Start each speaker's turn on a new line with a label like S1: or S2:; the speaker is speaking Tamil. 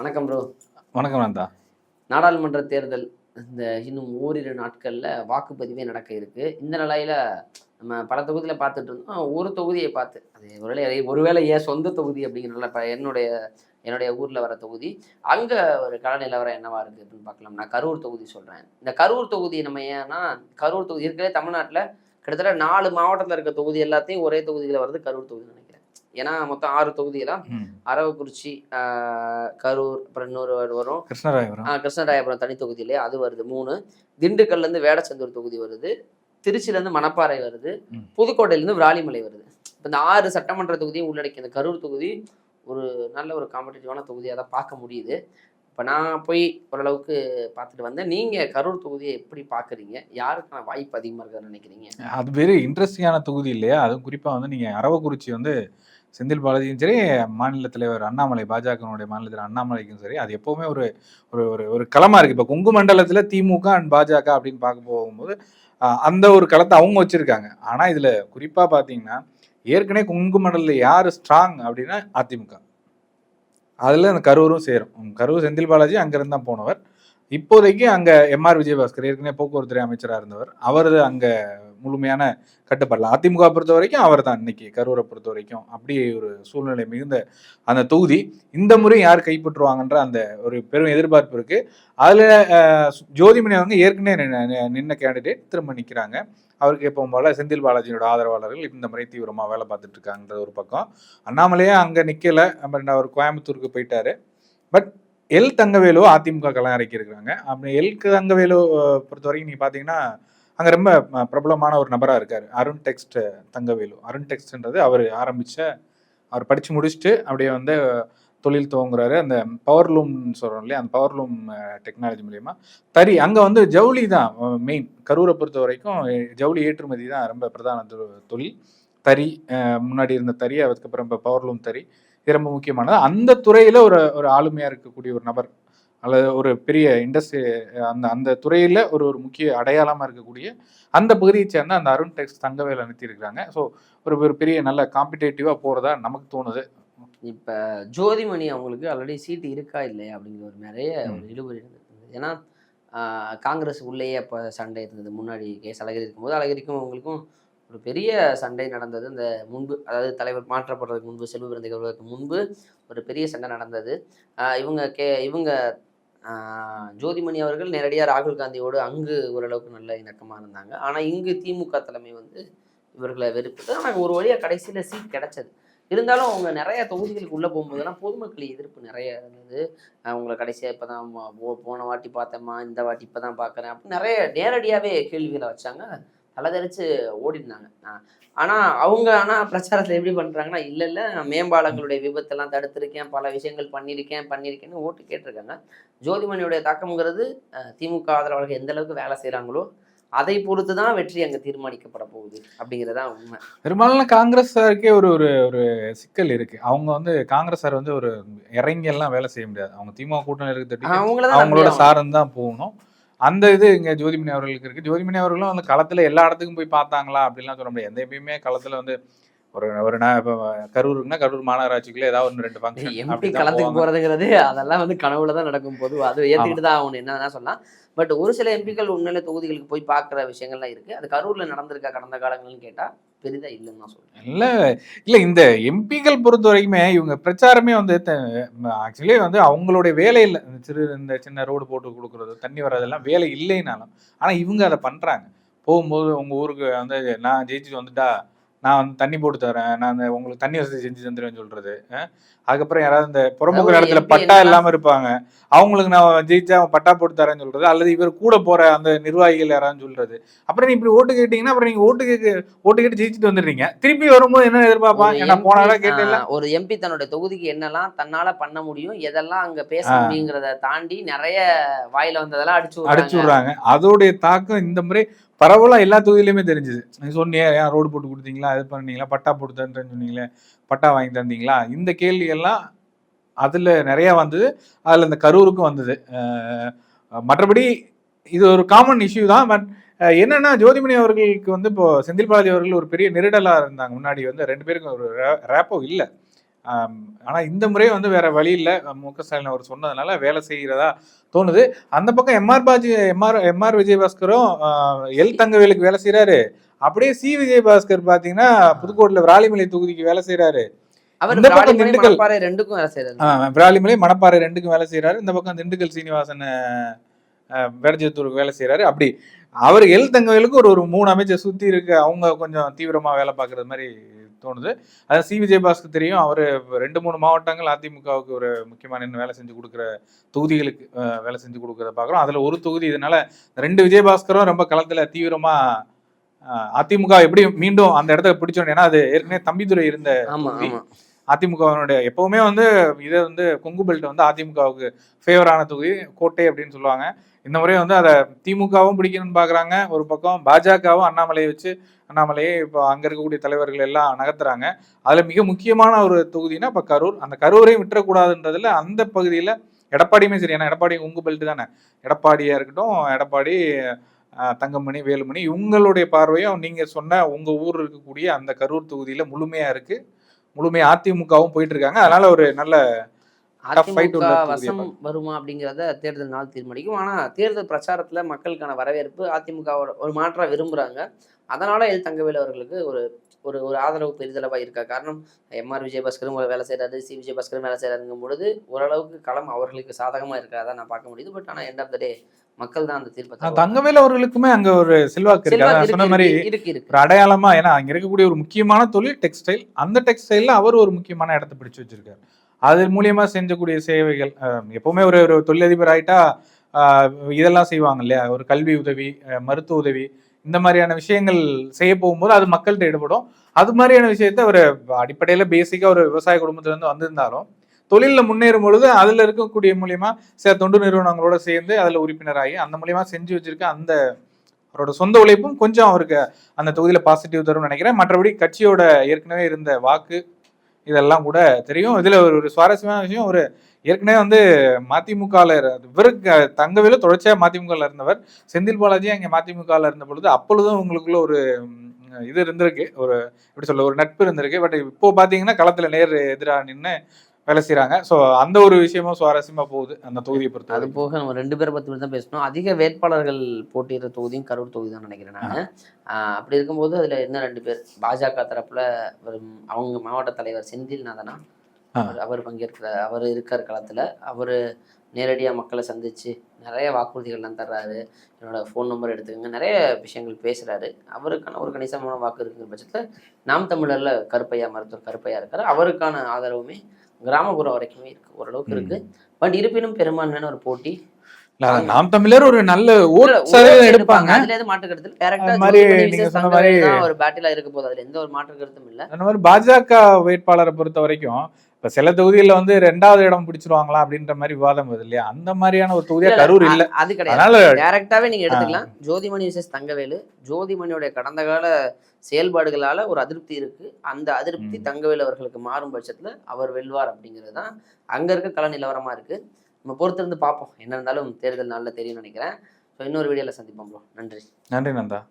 S1: வணக்கம் ப்ரோ.
S2: வணக்கம் நந்தா.
S1: நாடாளுமன்ற தேர்தல் இன்னும் ஓரிரு நாட்கள்ல வாக்குப்பதிவே நடக்க இருக்கு. இந்த நிலையில நம்ம பல தொகுதியில பார்த்துட்டு இருந்தோம். ஒரு தொகுதியை பார்த்து அது ஒருவேளை என் சொந்த தொகுதி அப்படிங்கிறனால இப்ப என்னுடைய என்னுடைய ஊர்ல வர தொகுதி. அங்க ஒரு கள நிலவரம் என்னவா இருக்கு அப்படின்னு பார்க்கலாம். நான் கரூர் தொகுதி சொல்றேன். இந்த கரூர் தொகுதி நம்ம ஏன்னா கரூர் தொகுதி இருக்கிறதே தமிழ்நாட்டுல கிட்டத்தட்ட 4 மாவட்டத்துல இருக்க தொகுதி எல்லாத்தையும் ஒரே தொகுதியில வருது கரூர் தொகுதி நினைக்கிறேன். ஏன்னா மொத்தம் 6 தொகுதிகளா அரவக்குறிச்சி, கரூர், அப்புறம் இன்னொரு வரும் கிருஷ்ணராயபுரம் தனி தொகுதி இல்லையா, அது வருது 3. திண்டுக்கல்லேருந்து வேடச்சந்தூர் தொகுதி வருது, திருச்சியிலேருந்து மணப்பாறை வருது, புதுக்கோட்டையிலேருந்து விராலிமலை வருது. இப்போ இந்த 6 சட்டமன்ற தொகுதியும் உள்ளடக்கிய இந்த கரூர் தொகுதி ஒரு நல்ல ஒரு காம்படிட்டிவான தொகுதியாக தான் பார்க்க முடியுது. இப்போ நான் போய் ஓரளவுக்கு பார்த்துட்டு வந்தேன். நீங்கள் கரூர் தொகுதியை எப்படி பார்க்குறீங்க? யாருக்கான வாய்ப்பு அதிகமாக இருக்குதுன்னு நினைக்கிறீங்க?
S2: அது வெரி இன்ட்ரெஸ்டிங்கான தொகுதி இல்லையா? அதுவும் குறிப்பாக வந்து நீங்கள் அரவக்குறிச்சி வந்து செந்தில் பாலாஜியும் சரி, மாநில தலைவர் அண்ணாமலை, பாஜகனுடைய மாநில தலைவர் அண்ணாமலைக்கும் சரி, அது எப்போவுமே ஒரு ஒரு ஒரு களமாக இருக்குது. இப்போ கொங்கு மண்டலத்தில் திமுக அண்ட் பாஜக அப்படின்னு பார்க்க போகும்போது அந்த ஒரு களத்தை அவங்க வச்சுருக்காங்க. ஆனால் இதில் குறிப்பாக பார்த்தீங்கன்னா ஏற்கனவே கொங்கு மண்டலத்தில் யார் ஸ்ட்ராங் அப்படின்னா அதிமுக. அதில் அந்த கரூரும் சேரும். கரூர் செந்தில் பாலாஜி அங்கேருந்து தான் போனவர். இப்போதைக்கு அங்கே எம்ஆர் விஜயபாஸ்கர் ஏற்கனவே போக்குவரத்துறை அமைச்சராக இருந்தவர். அவர் அங்கே முழுமையான கட்டுப்பாடில். அதிமுக பொறுத்த வரைக்கும் அவர் தான் இன்னைக்கு கரூரை பொறுத்த வரைக்கும். அப்படி ஒரு சூழ்நிலை மிகுந்த அந்த தொகுதி இந்த முறை யார் கைப்பற்றுவாங்கன்ற அந்த ஒரு பெரும் எதிர்பார்ப்பு இருக்கு. அதில் ஜோதிமணி அவங்க ஏற்கனவே நின்ன கேண்டிடேட் திரும்ப நிற்கிறாங்க. அவருக்கு எப்போ போல செந்தில் பாலாஜியோட ஆதரவாளர்கள் இந்த முறை தீவிரமாக வேலை பார்த்துட்டு இருக்காங்கன்ற ஒரு பக்கம். அண்ணாமலையே அங்கே நிற்கலை, அவர் கோயம்புத்தூருக்கு போயிட்டாரு. பட் எல் தங்கவேலு அதிமுக களம் இறக்கி இருக்கிறாங்க. அப்படி எல் தங்கவேலு பொறுத்த வரைக்கும் நீங்கள் பார்த்தீங்கன்னா அங்கே ரொம்ப பிரபலமான ஒரு நபராக இருக்கார், அருண் டெக்ஸ்ட் தங்கவேலு. அருண் டெக்ஸ்ட்ன்றது அவர் அவர் படித்து முடிச்சுட்டு அப்படியே வந்து தொழில் துவங்குறாரு. அந்த பவர்லூம்னு சொல்கிறோம் இல்லையா, அந்த பவர்லூம் டெக்னாலஜி மூலயமா தறி அங்கே வந்து ஜவுளி தான் மெயின். கரூரை பொறுத்த வரைக்கும் ஜவுளி ஏற்றுமதி தான் ரொம்ப பிரதான தொழில். தறி முன்னாடி இருந்த தறி, அதுக்கப்புறம் இப்போ பவர்லூம் தறி, இது ரொம்ப முக்கியமானது. அந்த துறையில் ஒரு ஆளுமையாக இருக்கக்கூடிய ஒரு நபர் அல்லது ஒரு பெரிய இண்டஸ்ட்ரி அந்த துறையில் ஒரு முக்கிய அடையாளமாக இருக்கக்கூடிய அந்த பகுதியை சேர்ந்த அந்த அருண் டெக்ஸ்ட் தங்கவேல் அனுப்பியிருக்கிறாங்க. ஸோ ஒரு பெரிய நல்ல காம்படேட்டிவாக போகிறதா நமக்கு தோணுது.
S1: இப்போ ஜோதிமணி அவங்களுக்கு ஆல்ரெடி சீட்டு இருக்கா இல்லையா அப்படிங்கிற ஒரு நிறைய ஒரு இழுபறி இருந்தது. ஏன்னா காங்கிரஸ் உள்ளேயே அப்போ சண்டை இருந்தது. முன்னாடி கேஸ் அழகிரி இருக்கும்போது அழகிரிக்கும் அவங்களுக்கும் ஒரு பெரிய சண்டை நடந்தது. இந்த முன்பு, அதாவது தலைவர் மாற்றப்படுறதுக்கு முன்பு, செல்வ பிறந்ததுக்கு முன்பு ஒரு பெரிய சண்டை நடந்தது. இவங்க ஜோதிமணி அவர்கள் நேரடியாக ராகுல் காந்தியோடு அங்கு ஓரளவுக்கு நல்ல இணக்கமாக இருந்தாங்க. ஆனால் இங்கு திமுக தலைமை வந்து இவர்களை வெறுப்புது. ஆனால் ஒரு வழியாக கடைசியில் சீட் கிடைச்சது. இருந்தாலும் அவங்க நிறைய தொகுதிகளுக்கு உள்ளே போகும்போதெல்லாம் பொதுமக்கள் எதிர்ப்பு நிறைய இருந்தது. அவங்களை கடைசியாக இப்போ தான் போன வாட்டி பார்த்தேம்மா, இந்த வாட்டி இப்போ தான் பார்க்குறேன் அப்படின்னு நிறைய நேரடியாகவே கேள்விகளை வச்சாங்க. தலைதறிச்சு ஓடினாங்க. ஆனால் பிரச்சாரத்தில் எப்படி பண்ணுறாங்கன்னா, இல்லை நான் மேம்பாலங்களுடைய விபத்தெல்லாம் தடுத்திருக்கேன், பல விஷயங்கள் பண்ணியிருக்கேன்னு ஓட்டு கேட்டிருக்காங்க. ஜோதிமணியுடைய தாக்கம்ங்கிறது திமுக ஆதரவாளர்கள் எந்த அளவுக்கு வேலை செய்கிறாங்களோ அதை பொறுத்து தான் வெற்றி அங்கே தீர்மானிக்கப்பட போகுது அப்படிங்கிறதா உண்மை.
S2: பெரும்பாலும் காங்கிரஸாருக்கே ஒரு ஒரு சிக்கல் இருக்கு. அவங்க வந்து காங்கிரஸார் வந்து ஒரு இறங்கி எல்லாம் வேலை செய்ய முடியாது. அவங்க திமுக கூட்டணி இருக்கிறது அவங்களோட சார்ந்து தான் போகணும். அந்த இது இங்கே ஜோதிமணி அவர்களுக்கு இருக்குது. ஜோதிமணி அவர்களும் வந்து களத்தில் எல்லா இடத்துக்கும் போய் பார்த்தாங்களா அப்படின்லாம் சொல்ல முடியாது. எந்த எப்பயுமே களத்தில் வந்து ஒரு இப்போ கரூருக்குன்னா கரூர் மாநகராட்சிக்குள்ள ஏதாவது ஒன்று 2 ஃபங்க்ஷன்
S1: எம்பி களத்துக்கு போகிறதுங்கிறது அதெல்லாம் வந்து கனவுல தான் நடக்கும். போது அது ஏற்றுக்கிட்டு தான் ஆகணும், என்ன சொல்லலாம். பட் ஒரு சில எம்பிக்கள் உண்மையில தொகுதிகளுக்கு போய் பார்க்குற விஷயங்கள்லாம் இருக்குது. அது கரூரில் நடந்திருக்கா கடந்த காலங்கள்னு கேட்டால் பெரிதா இல்லைன்னு தான் சொல்றேன்.
S2: இல்லை இந்த எம்பிக்கள் பொறுத்த வரைக்குமே இவங்க பிரச்சாரமே வந்து ஆக்சுவலி வந்து அவங்களுடைய வேலை இல்லை. இந்த சின்ன ரோடு போட்டு கொடுக்குறது, தண்ணி வர்றதெல்லாம் வேலை இல்லைனாலும் ஆனால் இவங்க அதை பண்ணுறாங்க. போகும்போது உங்கள் ஊருக்கு வந்து நான் ஜெயிச்சுட்டு வந்துட்டா நான் வந்து தண்ணி போட்டு தரேன், நான் உங்களுக்கு தண்ணி வசதி செஞ்சு தந்துடுவேன்னு சொல்றது. அதுக்கப்புறம் யாராவது இந்த புறமுக இடத்துல பட்டா இல்லாம இருப்பாங்க, அவங்களுக்கு நான் ஜெயிச்சா பட்டா போட்டு தரேன்னு சொல்றது. அல்லது இவர் கூட போற அந்த நிர்வாகிகள் யாரான்னு சொல்றது. அப்புறம் நீ இப்படி ஓட்டு கேட்டீங்கன்னா அப்புறம் நீங்க ஓட்டு கேட்டு ஜெயிச்சுட்டு வந்துடுறீங்க. திருப்பி வரும்போது என்ன எதிர்பார்ப்பாங்க, போனால கேட்டல
S1: ஒரு எம்பி தன்னுடைய தொகுதிக்கு என்னெல்லாம் தன்னால பண்ண முடியும், எதெல்லாம் அங்க பேச முடியுங்கிறத தாண்டி நிறைய வாயில வந்ததெல்லாம் அடிச்சு விடுறாங்க.
S2: அதோடைய தாக்கம் இந்த முறை பரவலா எல்லா தொகுதியிலுமே தெரிஞ்சுது. நீ சொன்னியே, ஏன் ரோடு போட்டு கொடுத்தீங்களா, அது பண்ணீங்களா, பட்டா போட்டு தரேன்னு சொன்னீங்களே, பட்டா வாங்கி தந்தீங்களா, இந்த கேள்விகள்லாம் அதுல நிறைய வந்தது. அதுல இந்த கரூருக்கும் வந்தது. மற்றபடி இது ஒரு காமன் இஷ்யூ தான். பட் என்னன்னா ஜோதிமணி அவர்களுக்கு வந்து இப்போ செந்தில் பாலாஜி அவர்கள் ஒரு பெரிய நெருடலா இருந்தாங்க. முன்னாடி வந்து 2 பேருக்கும் ஒரு ரேப்போ இல்லை. ஆனா இந்த முறை வந்து வேற வழி இல்ல. மு.க. ஸ்டாலின் அவர் சொன்னதுனால வேலை செய்கிறதா தோணுது. அந்த பக்கம் எம்.ஆர். விஜயபாஸ்கரும் எல் தங்கவேலுக்கு வேலை செய்யறாரு. அப்படியே சி. விஜயபாஸ்கர் பாத்தீங்கன்னா புதுக்கோட்டையில விராலிமலை தொகுதிக்கு வேலை செய்யறாரு.
S1: அவர்
S2: இந்த பக்கம்
S1: விராலிமலை,
S2: திண்டுக்கல்
S1: மணப்பாறை 2க்கும் வேலை செய்றாரு.
S2: விராலிமலை மணப்பாறை 2க்கும் வேலை செய்யறாரு. இந்த பக்கம் திண்டுக்கல் சீனிவாசன் வேடஜத்தூருக்கு வேலை செய்யறாரு. அப்படி அவர் எல் தங்கவேலுக்கு ஒரு 3 அமைச்சர் சுத்தி இருக்க அவங்க கொஞ்சம் தீவிரமா வேலை பார்க்கறது மாதிரி தோணுது. அதாவது சி. விஜயபாஸ்கர் தெரியும், அவரு 2-3 மாவட்டங்கள் அதிமுகவுக்கு ஒரு முக்கியமான வேலை செஞ்சு கொடுக்குற தொகுதிகளுக்கு வேலை செஞ்சு கொடுக்கறத பாக்குறோம். அதுல ஒரு தொகுதி இதனால 2 விஜயபாஸ்கரும் ரொம்ப களத்துல தீவிரமா அதிமுக எப்படி மீண்டும் அந்த இடத்த பிடிச்சோம். ஏன்னா அது ஏற்கனவே தம்பிதுரை இருந்த தொகுதி. அதிமுகவினுடைய எப்பவுமே வந்து இதை வந்து கொங்கு பெல்ட் வந்து அதிமுகவுக்கு ஃபேவரான தொகுதி, கோட்டை அப்படின்னு சொல்லுவாங்க. இந்த முறை வந்து அதை திமுகவும் பிடிக்கணும்னு பாக்குறாங்க. ஒரு பக்கம் பாஜகவும் அண்ணாமலையை வச்சு அண்ணாமலையை இப்போ அங்க இருக்கக்கூடிய தலைவர்கள் எல்லாம் நகர்த்துறாங்க. அதுல மிக முக்கியமான ஒரு தொகுதினா இப்ப கரூர். அந்த கரூரையும் விட்டுறக்கூடாதுன்றதுல அந்த பகுதியில எடப்பாடியுமே சரி, ஏன்னா எடப்பாடி கொங்கு பெல்ட் தானே, எடப்பாடியா இருக்கட்டும், எடப்பாடி தங்கமணி, வேலுமணி இவங்களுடைய பார்வையும் நீங்க சொன்ன உங்க ஊர் இருக்கக்கூடிய அந்த கரூர் தொகுதியில முழுமையா இருக்கு. முழுமையா அதிமுகவும் போயிட்டு இருக்காங்க. அதனால ஒரு நல்ல
S1: அதிமுக வசம் வருமா அப்படிங்கிறத தேர்தல் நாள் தீர்மானிக்கும். ஆனா தேர்தல் பிரச்சாரத்துல மக்களுக்கான வரவேற்பு அதிமுகவோட ஒரு மாற்றம் விரும்புறாங்க. அதனால எல் தங்கவேலு அவர்களுக்கு ஒரு ஒரு ஒரு ஆதரவு பெரிதளவா இருக்கா. காரணம், எம்.ஆர். விஜயபாஸ்கரும் வேலை செய்யறாரு, சி. விஜயபாஸ்கரும் வேலை செய்யறாருங்கும் பொழுது ஓரளவுக்கு களம் அவர்களுக்கு சாதகமா இருக்கிறதா நான் பார்க்க முடியுது. பட் ஆனா எண்ட் ஆஃப் த டே மக்கள் தான் அந்த தீர்ப்பை.
S2: தங்கவேலு அவர்களுக்குமே அங்க ஒரு செல்வாக்கு இருக்கு. சொன்ன மாதிரி ஒரு அடையாளமா, ஏன்னா அங்க இருக்கக்கூடிய ஒரு முக்கியமான தொழில் டெக்ஸ்டைல். அந்த டெக்ஸ்டைல்ல அவர் ஒரு முக்கியமான இடத்தை பிடிச்சு வச்சிருக்காரு. அது மூலியமா செஞ்சக்கூடிய சேவைகள் எப்பவுமே ஒரு தொழிலதிபர் ஆயிட்டா இதெல்லாம் செய்வாங்க இல்லையா, ஒரு கல்வி உதவி, மருத்துவ உதவி, இந்த மாதிரியான விஷயங்கள் செய்ய போகும்போது அது மக்கள்கிட்ட ஈடுபடும். அது மாதிரியான விஷயத்த ஒரு அடிப்படையில பேசிக்கா ஒரு விவசாய குடும்பத்துல இருந்து வந்திருந்தாலும் தொழில முன்னேறும் பொழுது அதுல இருக்கக்கூடிய மூலியமா சில தொண்டு நிறுவனங்களோட சேர்ந்து அதுல உறுப்பினராகி அந்த மூலியமா செஞ்சு வச்சிருக்க அந்த அவரோட சொந்த உழைப்பும் கொஞ்சம் அவருக்கு அந்த தொகுதியில பாசிட்டிவ் தரும்னு நினைக்கிறேன். மற்றபடி கட்சியோட ஏற்கனவே இருந்த வாக்கு இதெல்லாம் கூட தெரியும். இதுல ஒரு சுவாரஸ்யமான விஷயம், ஒரு ஏற்கனவே வந்து மதிமுகல இவருக்கு தங்கவேலு தொடர்ச்சியா மதிமுகல இருந்தவர். செந்தில் பாலாஜி அங்க மதிமுகல இருந்த பொழுது அப்பொழுதும் உங்களுக்குள்ள ஒரு இது இருந்திருக்கு, ஒரு எப்படி சொல்ல, ஒரு நட்பு இருந்திருக்கு. பட் இப்போ பாத்தீங்கன்னா களத்துல நேர் எதிராக நின்று வேலை செய்யறாங்க. ஸோ அந்த ஒரு விஷயமும் சுவாரஸ்யமா போகுது அந்த தொகுதியை பொறுத்த.
S1: அது போக நம்ம 2 பேரை பத்தி தான் பேசணும். அதிக வேட்பாளர்கள் போட்டியிடுற தொகுதியும் கரூர் தொகுதி தான் நினைக்கிறேன் நான். அப்படி இருக்கும்போது அதுல என்ன 2 பேர் பாஜக தரப்புல அவங்க மாவட்ட தலைவர் செந்தில்நாதனா அவர் அவர் இருக்கார் களத்துல. அவர் நேரடியாக மக்களை சந்திச்சு நிறைய வாக்குறுதிகள்லாம் தர்றாரு. என்னோட ஃபோன் நம்பர் எடுத்துக்கோங்க, நிறைய விஷயங்கள் பேசுறாரு. அவருக்கான ஒரு கணிசமான வாக்கு இருக்குங்கிற பட்சத்தில் நாம் தமிழர்ல கருப்பையா, மருத்துவர் கருப்பையா இருக்காரு. அவருக்கான ஆதரவுமே கிராமப்புறம் வரைக்குமே இருக்கு, ஓரளவுக்கு இருக்கு. பட் இருப்பினும் பெரும்பான்மையான ஒரு போட்டி.
S2: நாம் தமிழர் ஒரு நல்ல எடுப்பாங்க,
S1: அதுல எது மாற்று கருத்து ஒரு பேட்டிலா இருக்க போது அதுல எந்த ஒரு மாற்று கருத்தும் இல்ல.
S2: அந்த மாதிரி பாஜக வேட்பாளரை பொறுத்த வரைக்கும் இப்ப சில தொகுதியில வந்து 2வது இடம் பிடிச்சிருவாங்களா அப்படின்ற மாதிரி விவாதம் வருது இல்லையா, அந்த மாதிரியான ஒரு தொகுதியா கரூர் இல்ல.
S1: அது கிடையாது, டைரக்டாவே நீங்க எடுத்துக்கலாம். ஜோதிமணி விசேஷ் தங்கவேலு, ஜோதிமணியோட கடந்த கால செயல்பாடுகளால ஒரு அதிருப்தி இருக்கு. அந்த அதிருப்தி தங்கவேலு அவர்களுக்கு மாறும் பட்சத்துல அவர் வெல்வார் அப்படிங்கிறது தான் அங்க இருக்க கள நிலவரமா இருக்கு. நம்ம பொறுத்திருந்து பார்ப்போம். என்ன இருந்தாலும் தேர்தல் நாளில் தெரியும்னு நினைக்கிறேன். ஸோ இன்னொரு வீடியோவில் சந்திப்போம் ப்ரோ. நன்றி.
S2: நன்றி நந்தா.